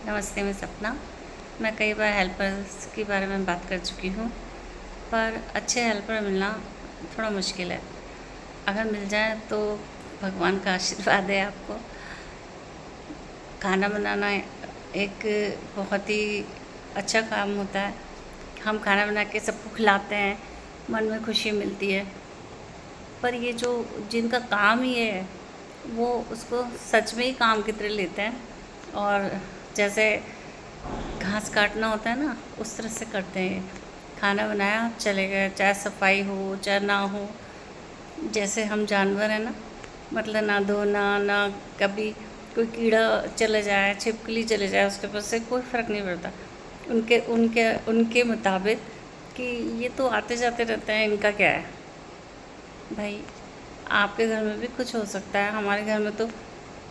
नमस्ते, मैं सपना। मैं कई बार हेल्पर्स के बारे में बात कर चुकी हूँ, पर अच्छे हेल्पर मिलना थोड़ा मुश्किल है। अगर मिल जाए तो भगवान का आशीर्वाद है आपको। खाना बनाना एक बहुत ही अच्छा काम होता है। हम खाना बना के सबको खिलाते हैं, मन में खुशी मिलती है। पर ये जो जिनका काम ही है, वो उसको सच में ही काम की तरह लेते हैं और जैसे घास काटना होता है ना, उस तरह से करते हैं। खाना बनाया, चले गए, चाहे सफाई हो चाहे ना हो। जैसे हम जानवर हैं ना, मतलब ना धोना ना, कभी कोई कीड़ा चले जाए, छिपकली चले जाए, उसके पास से कोई फ़र्क नहीं पड़ता उनके उनके उनके मुताबिक कि ये तो आते जाते रहते हैं, इनका क्या है। भाई, आपके घर में भी कुछ हो सकता है, हमारे घर में तो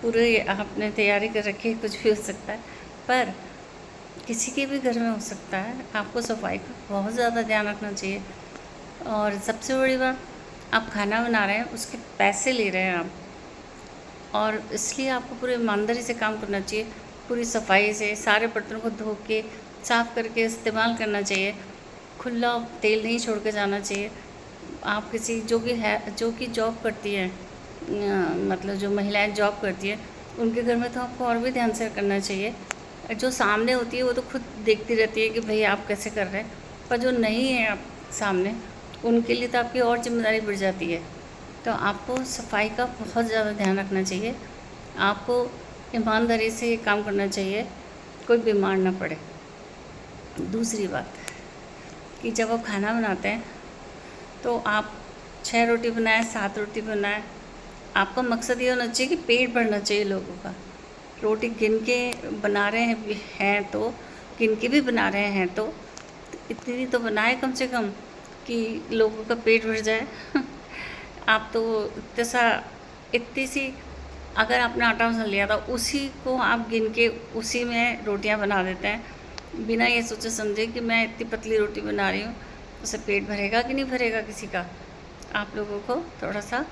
पूरे आपने तैयारी कर रखी है, कुछ भी हो सकता है। पर किसी के भी घर में हो सकता है। आपको सफाई का बहुत ज़्यादा ध्यान रखना चाहिए। और सबसे बड़ी बात, आप खाना बना रहे हैं, उसके पैसे ले रहे हैं आप, और इसलिए आपको पूरी ईमानदारी से काम करना चाहिए। पूरी सफाई से सारे बर्तनों को धो के साफ़ करके इस्तेमाल करना चाहिए। खुला तेल नहीं छोड़ के जाना चाहिए। आप किसी जो कि जॉब करती है, मतलब जो महिलाएं जॉब करती हैं, उनके घर में तो आपको और भी ध्यान से करना चाहिए। जो सामने होती है वो तो खुद देखती रहती है कि भाई आप कैसे कर रहे हैं, पर जो नहीं है आप सामने, उनके लिए तो आपकी और जिम्मेदारी बढ़ जाती है। तो आपको सफाई का बहुत ज़्यादा ध्यान रखना चाहिए। आपको ईमानदारी से ये काम करना चाहिए, कोई बीमार ना पड़े। दूसरी बात कि जब आप खाना बनाते हैं तो आप 6 रोटी बनाएं, 7 रोटी बनाएं, आपका मकसद ये होना चाहिए कि पेट भरना चाहिए लोगों का। रोटी गिन के बना रहे हैं तो गिन के भी बना रहे हैं तो इतनी तो बनाए कम से कम कि लोगों का पेट भर जाए। आप तो इतनी सी, अगर आपने आटा सान लिया था, उसी को आप गिन के उसी में रोटियां बना देते हैं, बिना ये सोचे समझे कि मैं इतनी पतली रोटी बना रही हूँ, उससे पेट भरेगा कि नहीं भरेगा किसी का। आप लोगों को थोड़ा सा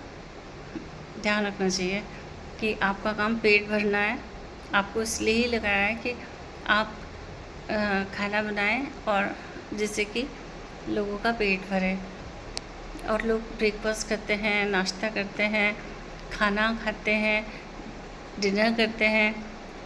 ध्यान रखना चाहिए कि आपका काम पेट भरना है। आपको इसलिए ही लगाया है कि आप खाना बनाएं और जिससे कि लोगों का पेट भरे। और लोग ब्रेकफास्ट करते हैं, नाश्ता करते हैं, खाना खाते हैं, डिनर करते हैं,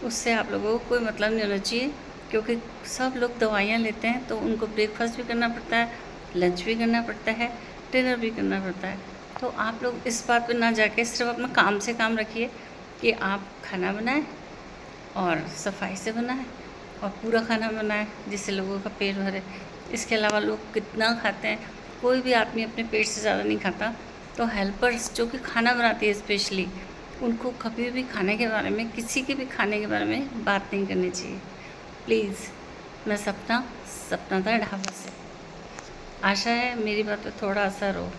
उससे आप लोगों को कोई मतलब नहीं होना चाहिए, क्योंकि सब लोग दवाइयाँ लेते हैं तो उनको ब्रेकफास्ट भी करना पड़ता है, लंच भी करना पड़ता है, डिनर भी करना पड़ता है। तो आप लोग इस बात पर ना जाके सिर्फ अपना काम से काम रखिए कि आप खाना बनाएं और सफाई से बनाएं और पूरा खाना बनाएं जिससे लोगों का पेट भरे। इसके अलावा लोग कितना खाते हैं, कोई भी आदमी अपने पेट से ज़्यादा नहीं खाता। तो हेल्पर्स जो कि खाना बनाती है स्पेशली, उनको कभी भी खाने के बारे में, किसी के भी खाने के बारे में बात नहीं करनी चाहिए। प्लीज़। मैं सपना था ढाबा से। आशा है मेरी बात पे थोड़ा असर हो।